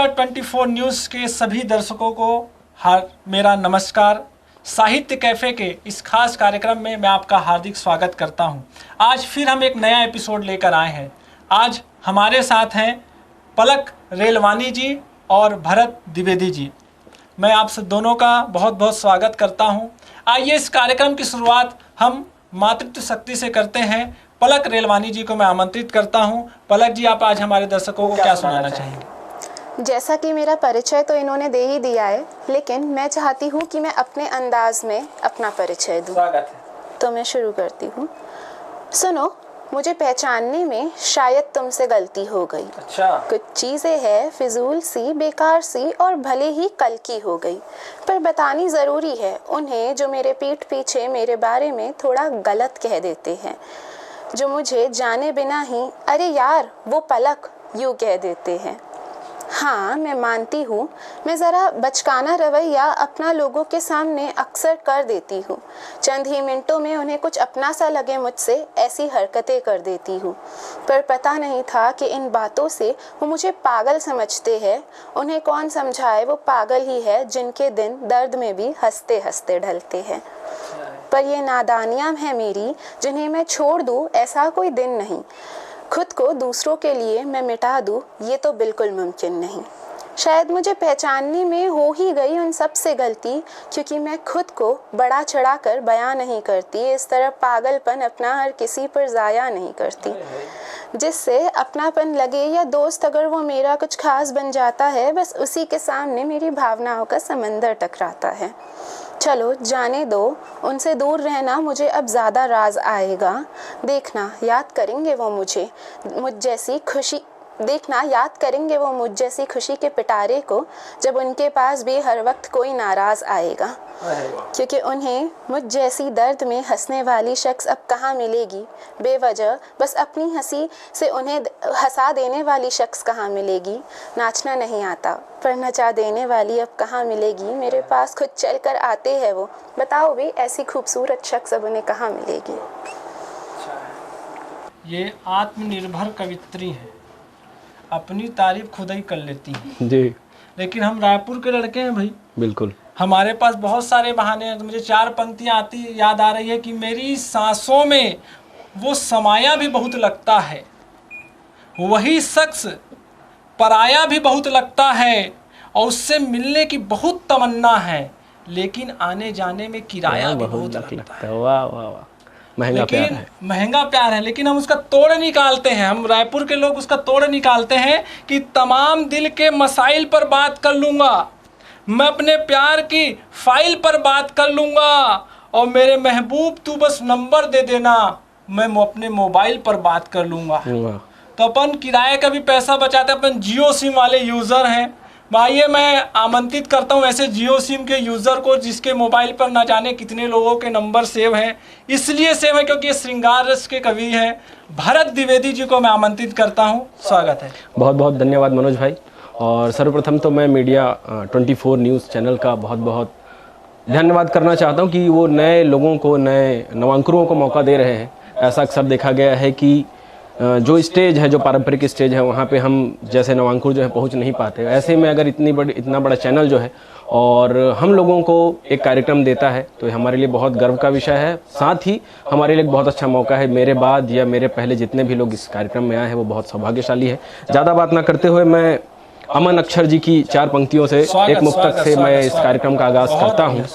India 24 news के सभी दर्शकों को मेरा नमस्कार। साहित्य कैफ़े के इस खास कार्यक्रम में मैं आपका हार्दिक स्वागत करता हूं। आज फिर हम एक नया एपिसोड लेकर आए हैं। आज हमारे साथ हैं पलक रेलवानी जी और भरत द्विवेदी जी। मैं आप सब दोनों का बहुत बहुत स्वागत करता हूं। आइए इस कार्यक्रम की शुरुआत हम मातृत्व शक्ति से करते हैं। पलक रेलवानी जी को मैं आमंत्रित करता हूं। पलक जी, आप आज हमारे दर्शकों को क्या सुनाना चाहेंगे? जैसा कि मेरा परिचय तो इन्होंने दे ही दिया है, लेकिन मैं चाहती हूँ कि मैं अपने अंदाज में अपना परिचय दूँ। स्वागत है। तो मैं शुरू करती हूँ। सुनो, मुझे पहचानने में शायद तुमसे गलती हो गई। अच्छा। कुछ चीज़ें हैं फिजूल सी, बेकार सी और भले ही कल की हो गई, पर बतानी ज़रूरी है उन्हें जो मेरे पीठ पीछे मेरे बारे में थोड़ा गलत कह देते हैं, जो मुझे जाने बिना ही अरे यार वो पलक यूँ कह देते हैं। हाँ, मैं मानती हूँ मैं ज़रा बचकाना रवैया अपना लोगों के सामने अक्सर कर देती हूँ। चंद ही मिनटों में उन्हें कुछ अपना सा लगे मुझसे ऐसी हरकतें कर देती हूँ, पर पता नहीं था कि इन बातों से वो मुझे पागल समझते हैं। उन्हें कौन समझाए वो पागल ही है जिनके दिन दर्द में भी हंसते हंसते ढलते हैं। पर ये नादानियाँ हैं मेरी जिन्हें मैं छोड़ दूँ ऐसा कोई दिन नहीं। खुद को दूसरों के लिए मैं मिटा दूँ ये तो बिल्कुल मुमकिन नहीं। शायद मुझे पहचानने में हो ही गई उन सब से गलती, क्योंकि मैं खुद को बड़ा चढ़ा कर बयां नहीं करती। इस तरह पागलपन अपना हर किसी पर ज़ाया नहीं करती, जिससे अपनापन लगे या दोस्त अगर वो मेरा कुछ खास बन जाता है, बस उसी के सामने मेरी भावनाओं का समंदर टकराता है। चलो जाने दो, उनसे दूर रहना मुझे अब ज़्यादा राज आएगा। देखना याद करेंगे वो मुझ जैसी खुशी के पिटारे को, जब उनके पास भी हर वक्त कोई नाराज़ आएगा, क्योंकि उन्हें मुझ जैसी दर्द में हंसने वाली शख्स अब कहाँ मिलेगी। बेवजह बस अपनी हंसी से उन्हें हंसा देने वाली शख्स कहाँ मिलेगी। नाचना नहीं आता पर नचा देने वाली अब कहाँ मिलेगी। मेरे पास खुद चल कर आते हैं वो, बताओ भी ऐसी खूबसूरत शख्स अब उन्हें कहाँ मिलेगी। ये आत्मनिर्भर कवित्री है, अपनी तारीफ खुद ही कर लेती है जी। लेकिन हम रायपुर के लड़के हैं भाई, बिल्कुल। हमारे पास बहुत सारे बहाने हैं। तो मुझे 4 पंक्तियाँ याद आ रही है कि मेरी सांसों में वो समाया भी बहुत लगता है, वही शख्स पराया भी बहुत लगता है, और उससे मिलने की बहुत तमन्ना है, लेकिन आने जाने में किराया भी बहुत लगता है। वाह वाह वाह, महंगा प्यार है। लेकिन हम उसका तोड़ निकालते हैं। हम रायपुर के लोग उसका तोड़ निकालते हैं कि तमाम दिल के मसाइल पर बात कर लूँगा, मैं अपने प्यार की फाइल पर बात कर लूँगा, और मेरे महबूब तू बस नंबर दे देना, मैं अपने मोबाइल पर बात कर लूँगा। तो अपन किराए का भी पैसा बचाते हैं। अपन जियो सिम वाले यूज़र हैं। आइए मैं आमंत्रित करता हूं ऐसे जियो सिम के यूज़र को जिसके मोबाइल पर ना जाने कितने लोगों के नंबर सेव हैं। इसलिए सेव है क्योंकि ये श्रृंगार रस के कवि हैं। भरत द्विवेदी जी को मैं आमंत्रित करता हूं। स्वागत है। बहुत बहुत धन्यवाद मनोज भाई। और सर्वप्रथम तो मैं मीडिया 24 न्यूज़ चैनल का बहुत बहुत धन्यवाद करना चाहता हूँ कि वो नए लोगों को, नए नवांकुरों को मौका दे रहे हैं। ऐसा अक्सर देखा गया है कि जो स्टेज है, जो पारंपरिक स्टेज है, वहाँ पे हम जैसे नवांकुर जो है पहुँच नहीं पाते। ऐसे में अगर इतना बड़ा चैनल जो है और हम लोगों को एक कार्यक्रम देता है तो हमारे लिए बहुत गर्व का विषय है। साथ ही हमारे लिए एक बहुत अच्छा मौका है। मेरे बाद या मेरे पहले जितने भी लोग इस कार्यक्रम में आए हैं वो बहुत सौभाग्यशाली है। ज़्यादा बात ना करते हुए मैं अमन अक्षर जी की 4 पंक्तियों से एक मुक्तक से मैं इस कार्यक्रम का आगाज़ करता हूँ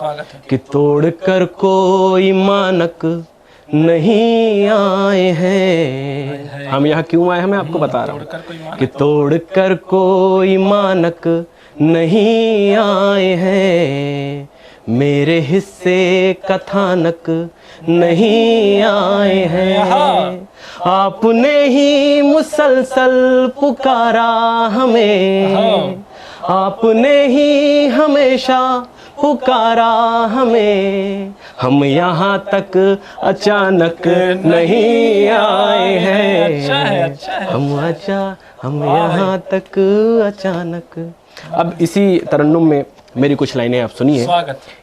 कि तोड़ कर कोई मानक नहीं आए हैं। हम यहाँ क्यों आए हैं मैं आपको बता रहा हूँ कि तोड़ कर कोई मानक नहीं आए हैं, मेरे हिस्से कथानक नहीं आए हैं। आपने ही मुसलसल पुकारा हमें, आपने ही हमेशा पुकारा हमें, हम यहाँ तक अचानक नहीं आए हैं। हम यहाँ तक अचानक। अब इसी तरन्नुम में मेरी कुछ लाइनें आप सुनिए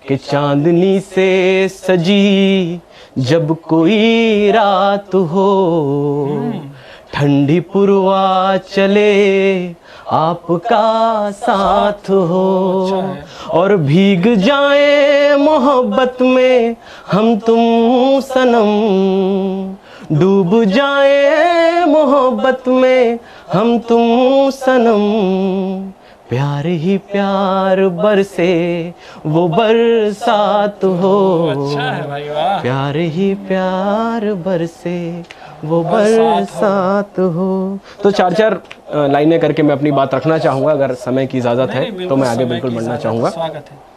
कि चांदनी से सजी जब कोई रात हो, ठंडी पुरवा चले आपका साथ हो, और भीग जाए मोहब्बत में हम तुम सनम, डूब जाए मोहब्बत में हम तुम सनम, प्यार ही प्यार बरसे वो बरसात हो, अच्छा है भाई, वाह। प्यार ही प्यार बरसे वो बरसात हो। तो चार चार लाइनें करके मैं अपनी बात रखना चाहूँगा, अगर समय की इजाज़त है तो मैं आगे बिल्कुल बढ़ना चाहूँगा। स्वागत है।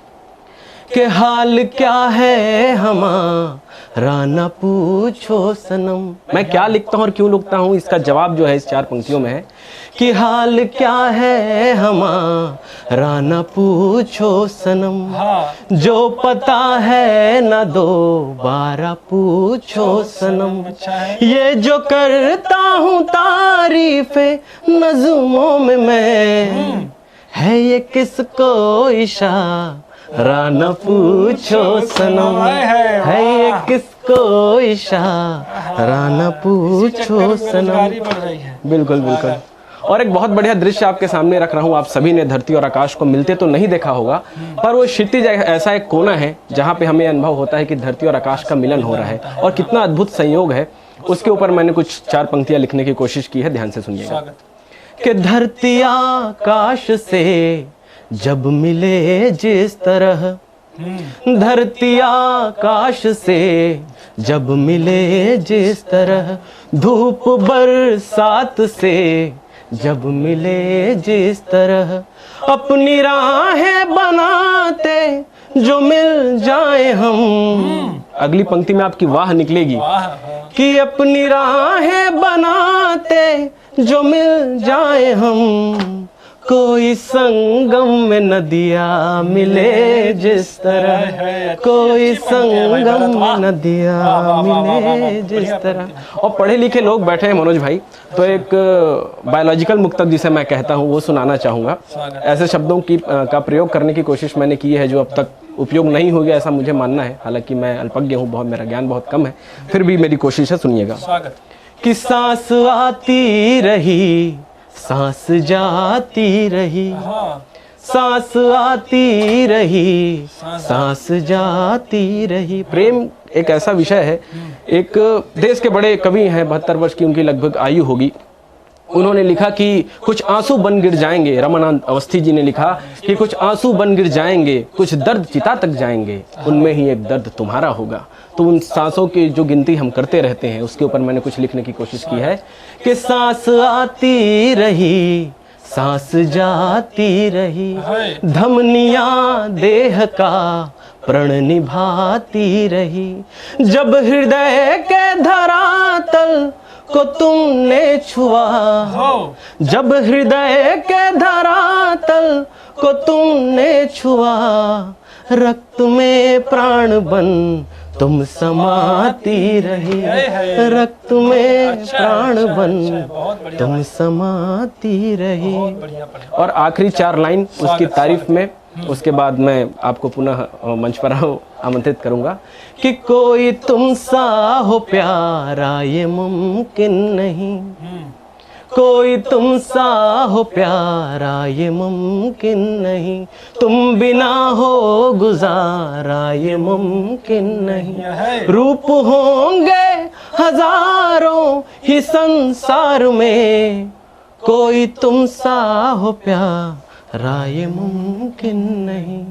कि हाल क्या है हमारा न पूछो सनम। मैं क्या लिखता हूँ और क्यों लिखता हूँ, इसका जवाब जो है इस 4 पंक्तियों में है कि हाल क्या है हमारा न पूछो सनम, हाँ। जो पता है न दोबारा पूछो सनम, अच्छा है। ये जो करता हूँ तारीफे नज़्मों में मैं, है ये किसको इशारा न पूछो सनम, है ये किसको इशारा न पूछो सनम। बढ़ रही है। बिल्कुल बिल्कुल। और एक बहुत बढ़िया दृश्य आपके सामने रख रहा हूँ। आप सभी ने धरती और आकाश को मिलते तो नहीं देखा होगा, पर वो क्षितिज ऐसा एक कोना है जहाँ पे हमें अनुभव होता है कि धरती और आकाश का मिलन हो रहा है, और कितना अद्भुत संयोग है। उसके ऊपर मैंने कुछ 4 पंक्तियां लिखने की कोशिश की है, ध्यान से सुनिएगा। कि धरती आकाश से जब मिले जिस तरह, धरती आकाश से जब मिले जिस तरह, धूप बरसात से जब मिले जिस तरह, अपनी राहें बनाते जो मिल जाए हम। अगली पंक्ति में आपकी वाह निकलेगी कि अपनी राहें बनाते जो मिल जाए हम, कोई संगम में नदियाँ मिले जिस तरह, कोई संगम में नदियाँ मिले जिस तरह। और पढ़े लिखे लोग बैठे हैं मनोज भाई, तो एक बायोलॉजिकल मुक्तक जिसे मैं कहता हूँ वो सुनाना चाहूँगा। ऐसे शब्दों का प्रयोग करने की कोशिश मैंने की है जो अब तक उपयोग नहीं हो गया, ऐसा मुझे मानना है। हालांकि मैं अल्पज्ञ हूँ, बहुत मेरा ज्ञान बहुत कम है, फिर भी मेरी कोशिश है, सुनिएगा। कि सांस आती रही सांस जाती रही, सांस आती रही सांस जाती रही। प्रेम एक ऐसा विषय है। एक देश के बड़े कवि हैं, 72 वर्ष की उनकी लगभग आयु होगी, उन्होंने लिखा कि कुछ आंसू बन गिर जाएंगे। रमानंद अवस्थी जी ने लिखा कि कुछ आंसू बन गिर जाएंगे, कुछ दर्द चिता तक जाएंगे, उनमें ही एक दर्द तुम्हारा होगा। तो उन सांसों की जो गिनती हम करते रहते हैं उसके ऊपर मैंने कुछ लिखने की कोशिश की है कि सांस आती रही सांस जाती रही, धमनियाँ देह का प्रण निभाती रही, जब हृदय के धरातल को तुमने छुआ, जब हृदय के धरातल को तुमने छुआ, रक्त में प्राण बन तुम समाती रही, रक्त में प्राण बन तुम समाती रही। और आखिरी 4 लाइन उसकी तारीफ में, उसके बाद मैं आपको पुनः मंच पर आमंत्रित करूंगा कि कोई तुम सा हो प्यारा ये मुमकिन नहीं, कोई तुम सा हो प्यारा ये मुमकिन नहीं, तुम बिना हो गुजारा ये मुमकिन नहीं। रूप होंगे हजारों ही संसार में, कोई तुम सा हो प्यारा ये मुमकिन नहीं।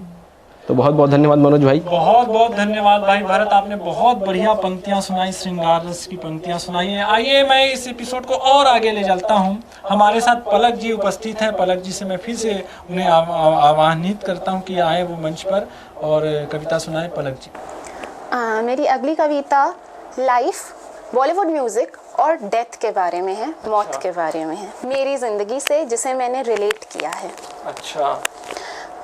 तो बहुत बहुत धन्यवाद मनोज भाई। बहुत बहुत धन्यवाद भाई भरत, आपने बहुत बढ़िया पंक्तियां सुनाई, श्रृंगार रस की पंक्तियां सुनाई हैं। आइए मैं इस एपिसोड को और आगे ले चलता हूं। हमारे साथ पलक जी उपस्थित हैं। पलक जी से मैं फिर से उन्हें आह्वानित करता हूं कि आए वो मंच पर और कविता सुनाए। पलक जी। मेरी अगली कविता लाइफ, बॉलीवुड म्यूज़िक और डेथ के बारे में है, मौत के बारे में है, मेरी ज़िंदगी से जिसे मैंने रिलेट किया है। अच्छा।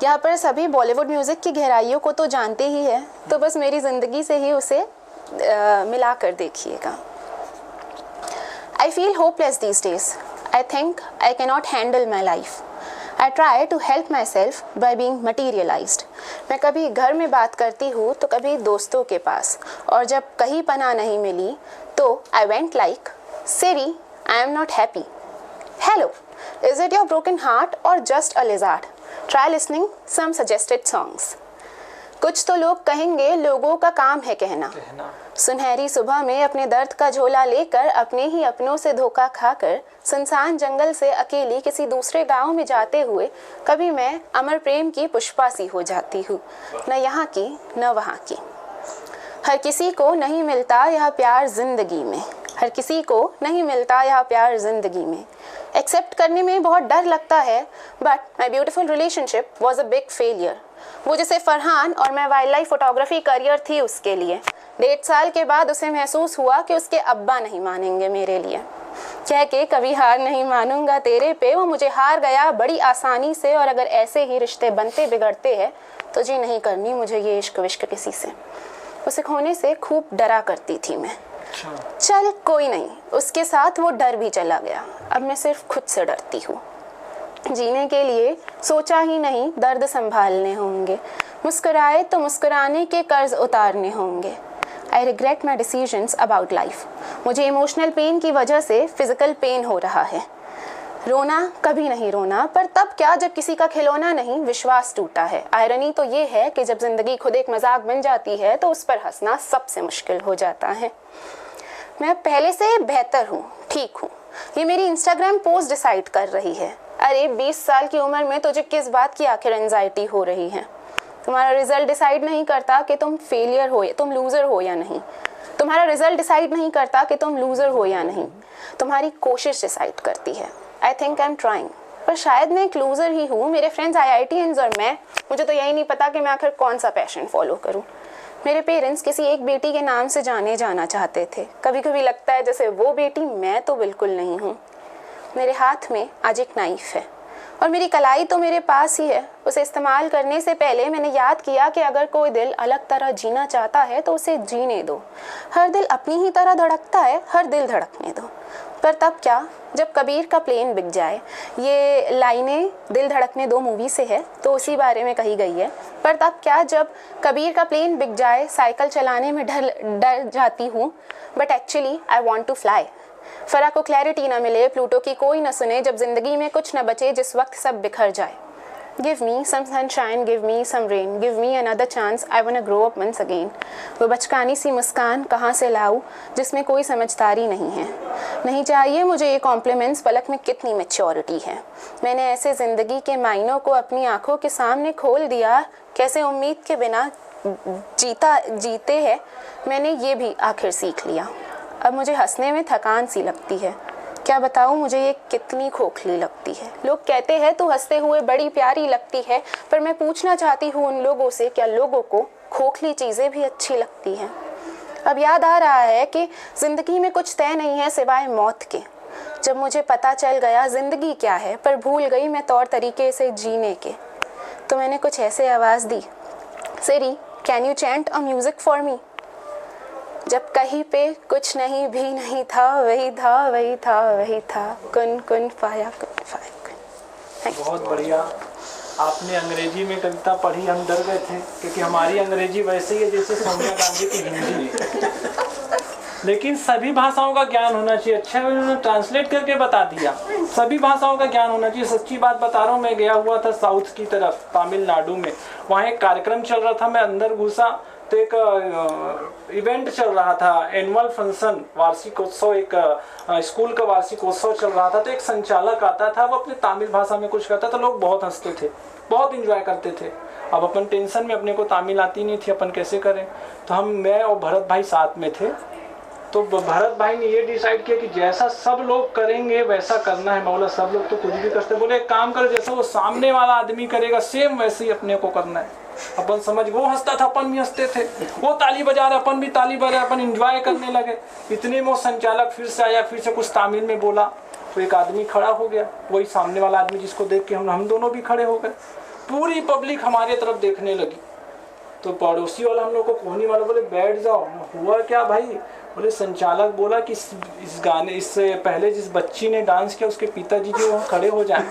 यहाँ पर सभी बॉलीवुड म्यूज़िक की गहराइयों को तो जानते ही है, तो बस मेरी ज़िंदगी से ही उसे मिला कर देखिएगा। I feel hopeless these days, I think I cannot handle my life, I try to help myself by being materialized. मैं कभी घर में बात करती हूँ तो कभी दोस्तों के पास, और जब कहीं पनाह नहीं मिली तो I went like Siri I am not happy. Hello, is it your broken heart or just a lizard? Try listening some suggested songs. कुछ तो लोग कहेंगे लोगों का काम है कहना। सुनहरी सुबह में अपने दर्द का झोला लेकर अपने ही अपनों से धोखा खाकर सुनसान जंगल से अकेली किसी दूसरे गांव में जाते हुए कभी मैं अमर प्रेम की पुष्पा सी हो जाती हूँ, न यहाँ की न वहाँ की। हर किसी को नहीं मिलता यह प्यार जिंदगी में, हर किसी को नहीं मिलता यह प्यार जिंदगी में। एक्सेप्ट करने में बहुत डर लगता है, but my beautiful relationship was a big failure. वो जैसे फरहान और मैं वाइल्ड लाइफ फोटोग्राफी करियर थी उसके लिए। 1.5 साल के बाद उसे महसूस हुआ कि उसके अब्बा नहीं मानेंगे मेरे लिए। कह के कभी हार नहीं मानूंगा तेरे पे, वो मुझे हार गया बड़ी आसानी से। और अगर ऐसे ही रिश्ते बनते बिगड़ते हैं तो जी नहीं करनी मुझे ये इश्क विश्क किसी से। उसे खोने से खूब डरा करती थी मैं। चल कोई नहीं, उसके साथ वो डर भी चला गया। अब मैं सिर्फ खुद से डरती हूँ। जीने के लिए सोचा ही नहीं दर्द संभालने होंगे, मुस्कुराए तो मुस्कुराने के कर्ज उतारने होंगे। I regret my decisions about life. मुझे इमोशनल पेन की वजह से फिजिकल पेन हो रहा है। रोना कभी नहीं रोना, पर तब क्या जब किसी का खिलौना नहीं विश्वास टूटा है। आयरनी तो ये है कि जब जिंदगी खुद एक मजाक बन जाती है तो उस पर हंसना सबसे मुश्किल हो जाता है। मैं पहले से बेहतर हूँ, ठीक हूँ, ये मेरी इंस्टाग्राम पोस्ट डिसाइड कर रही है। अरे 20 साल की उम्र में तुझे किस बात की आखिर एंजाइटी हो रही है? तुम्हारा रिजल्ट डिसाइड नहीं करता कि तुम फेलियर हो, तुम लूज़र हो या नहीं। तुम्हारा रिजल्ट डिसाइड नहीं करता कि तुम लूज़र हो या नहीं, तुम्हारी कोशिश डिसाइड करती है। आई थिंक आई एम ट्राइंग, पर शायद मैं एक लूज़र ही हूँ। मेरे फ्रेंड्स IITians और मैं, मुझे तो यही नहीं पता कि मैं आखिर कौन सा पैशन फॉलो करूँ। मेरे पेरेंट्स किसी एक बेटी के नाम से जाने जाना चाहते थे। कभी कभी लगता है जैसे वो बेटी मैं तो बिल्कुल नहीं हूँ। मेरे हाथ में आज एक नाइफ है और मेरी कलाई तो मेरे पास ही है। उसे इस्तेमाल करने से पहले मैंने याद किया कि अगर कोई दिल अलग तरह जीना चाहता है तो उसे जीने दो। हर दिल अपनी ही तरह धड़कता है, हर दिल धड़कने दो। पर तब क्या जब कबीर का प्लेन बिक जाए। ये लाइनें दिल धड़कने दो मूवी से है तो उसी बारे में कही गई है। पर तब क्या जब कबीर का प्लेन बिक जाए। साइकिल चलाने में डर जाती हूँ, but actually I want to fly. फरा को क्लैरिटी ना मिले, प्लूटो की कोई ना सुने, जब जिंदगी में कुछ न बचे, जिस वक्त सब बिखर जाए। Give me some sunshine, give me some rain, give me another chance, I want to grow up once again. वो बचकानी सी मुस्कान कहाँ से लाऊं जिसमें कोई समझदारी नहीं है। नहीं चाहिए मुझे ये कॉम्प्लीमेंट्स, पलक में कितनी मैच्योरिटी है। मैंने ऐसे ज़िंदगी के मायनों को अपनी आंखों के सामने खोल दिया। कैसे उम्मीद के बिना जीते हैं मैंने ये भी आखिर सीख लिया। अब मुझे हंसने में थकान सी लगती है। क्या बताऊँ मुझे ये कितनी खोखली लगती है। लोग कहते हैं तू हंसते हुए बड़ी प्यारी लगती है, पर मैं पूछना चाहती हूँ उन लोगों से, क्या लोगों को खोखली चीज़ें भी अच्छी लगती हैं? अब याद आ रहा है कि ज़िंदगी में कुछ तय नहीं है सिवाय मौत के। जब मुझे पता चल गया ज़िंदगी क्या है, पर भूल गई मैं तौर तरीके से जीने के, तो मैंने कुछ ऐसे आवाज़ दी, Siri can you chant a music for me. जब कहीं पे कुछ नहीं भी नहीं था, वही था वही था वही था, कुन कुन फाया कुन फाया कुन। बहुत बढ़िया। आपने अंग्रेजी में कविता पढ़ी, हम डर गए थे क्योंकि हमारी अंग्रेजी वैसे ही है जैसे सोनिया गांधी की हिंदी है। लेकिन सभी भाषाओं का ज्ञान होना चाहिए। अच्छा उन्होंने ट्रांसलेट करके बता दिया। सभी भाषाओं का ज्ञान होना चाहिए। सच्ची बात बता रहा हूँ, मैं गया हुआ था साउथ की तरफ, तमिलनाडु में। वहाँ एक कार्यक्रम चल रहा था, मैं अंदर घुसा तो एक इवेंट चल रहा था, एनुअल फंक्शन, वार्षिकोत्सव, एक स्कूल का वार्षिकोत्सव चल रहा था। तो एक संचालक आता था, वो अपनी तमिल भाषा में कुछ कहता था, लोग बहुत हंसते थे, बहुत इंजॉय करते थे। अब अपन टेंशन में, अपने को तमिल आती नहीं थी, अपन कैसे करें। तो मैं और भरत भाई साथ में थे। तो भरत भाई ने ये डिसाइड किया कि जैसा सब लोग करेंगे वैसा करना है। मैं बोला सब लोग तो कुछ भी करते, बोले एक काम करो, जैसा वो सामने वाला आदमी करेगा सेम वैसे ही अपने को करना है। अपन समझ, वो हंसता था अपन भी हंसते थे, वो ताली बजा रहा अपन भी ताली बजा, अपन एंजॉय करने लगे। इतने में वो संचालक फिर से आया, फिर से कुछ तमिल में बोला, तो एक आदमी खड़ा हो गया, वही सामने वाला आदमी जिसको देख के हम दोनों भी खड़े हो गए। पूरी पब्लिक हमारे तरफ देखने लगी। तो पड़ोसी वाला हम लोग को कोहनी वाला बोले बैठ जाओ। हुआ क्या भाई? बोले संचालक बोला कि इस गाने, इससे पहले जिस बच्ची ने डांस किया उसके पिताजी जो वहाँ खड़े हो जाएं।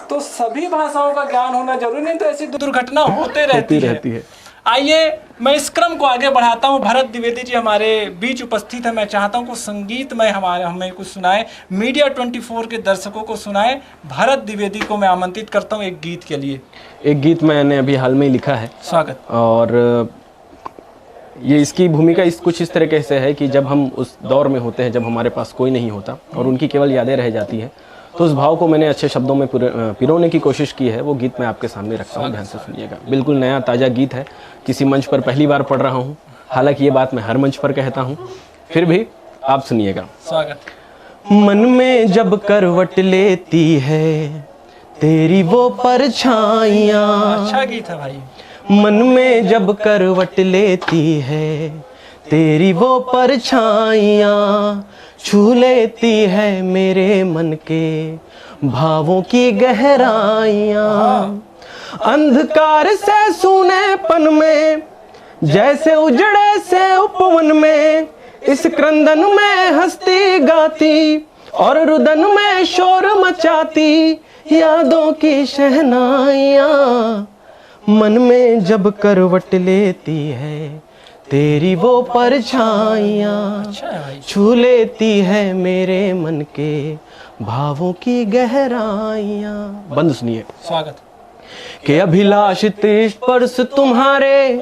तो सभी भाषाओं का ज्ञान होना जरूरी नहीं, तो ऐसी दुर्घटना होते रहती है। आइए मैं इस क्रम को आगे बढ़ाता हूँ। भरत द्विवेदी जी हमारे बीच उपस्थित है। मैं चाहता हूँ कि संगीत में हमें कुछ सुनाए, मीडिया 24 के दर्शकों को सुनाए। भरत द्विवेदी को मैं आमंत्रित करता हूँ एक गीत के लिए। एक गीत मैंने अभी हाल में ही लिखा है। स्वागत। और ये इसकी भूमिका कुछ इस तरीके से है कि जब हम उस दौर में होते हैं जब हमारे पास कोई नहीं होता और उनकी केवल यादें रह जाती हैं, तो उस भाव को मैंने अच्छे शब्दों में पिरोने की कोशिश की है। वो गीत मैं आपके सामने रखता हूँ, ध्यान से सुनिएगा। बिल्कुल नया ताज़ा गीत है, किसी मंच पर पहली बार पढ़ रहा हूँ। हालांकि ये बात मैं हर मंच पर कहता हूँ, फिर भी आप सुनिएगा। स्वागत। मन में जब करवट लेती है तेरी वो परछाइयाँ, अच्छा गीत है भाई। मन में जब करवट लेती है तेरी वो परछाइयाँ, छू लेती है मेरे मन के भावों की गहराइयाँ। अंधकार से सूनेपन में जैसे उजड़े से उपवन में, इस क्रंदन में हंसती गाती और रुदन में शोर मचाती यादों की शहनाइयाँ। मन में जब करवट लेती है तेरी वो परछाइयाँ, अच्छा है भाई। छू लेती है मेरे मन के भावों की गहराइयाँ। बंद सुनिए। स्वागत। कि अभिलाष तीस स्पर्श तुम्हारे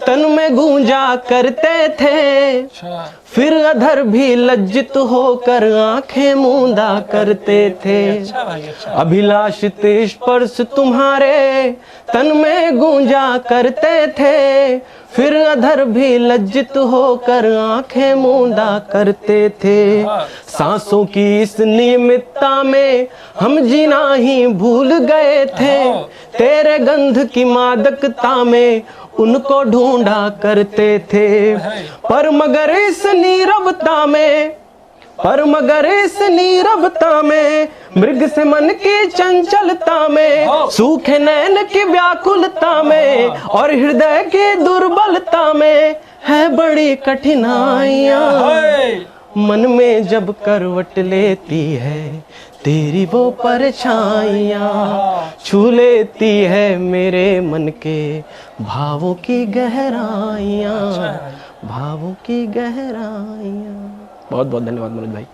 तन में गूंजा करते थे, अच्छा। फिर अधर भी लज्जित होकर आंखें मूंदा करते थे। अच्छा भाई, अच्छा। अभिलाष तीस स्पर्श तुम्हारे तन में गूंजा करते थे, फिर अधर भी लज्जित होकर आंखें मूंदा करते थे। सांसों की इस नियमितता में हम जीना ही भूल गए थे, तेरे गंध की मादकता में उनको ढूंढा करते थे। पर मगर इस नीरवता में मृग से मन की चंचलता में, सूखे नैन की व्याकुलता में और हृदय की दुर्बलता में है बड़ी कठिनाइयाँ। मन में जब करवट लेती है तेरी वो परछाइयाँ, छू लेती है मेरे मन के भावों की गहराइयाँ, भावों की गहराइयाँ। बहुत बहुत धन्यवाद मनोज भाई।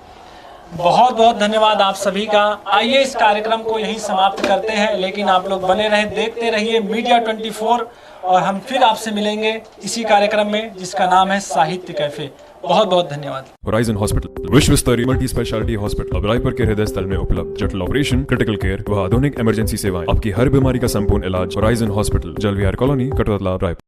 बहुत बहुत धन्यवाद आप सभी का। आइए इस कार्यक्रम को यहीं समाप्त करते हैं, लेकिन आप लोग बने रहें, देखते रहिए मीडिया 24 और हम फिर आपसे मिलेंगे इसी कार्यक्रम में जिसका नाम है साहित्य कैफे। बहुत बहुत धन्यवाद। होराइजन हॉस्पिटल विश्व स्तरीय मल्टी स्पेशलिटी हॉस्पिटल अब रायपुर के हृदय स्थल में उपलब्ध। जटिल ऑपरेशन, क्रिटिकल केयर व आधुनिक इमरजेंसी सेवाएं, आपकी हर बीमारी का संपूर्ण इलाज। Horizon hospital, जलविहार colony, Katotala, Raipur.